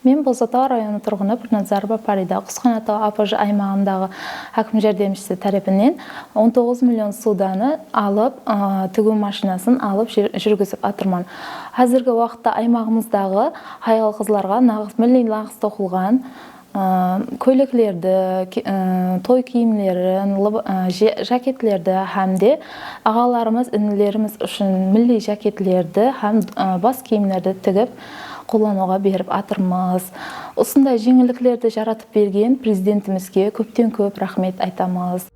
Мен Бозатау районы тұрғыны Бірназарова Фарида, Құсқанатау АПЖ аймағындағы әкім жәрдемшісі тарапынан 19 миллион суданы алып, тігу машинасын алып жүргізіп атырман. Қазіргі уақытта аймағымыздағы аял қызларға милли нағыз тоқылған көйлеклерді, той киімлерін, жакетлерді әмде ағаларымыз, інілеріміз үшін милли жакетлерді әм бас киімлерді тігіп қолдануға беріп атырмыз. Осындай жеңілдіктерді жаратып берген президентімізге көптен көп рахмет айтамыз.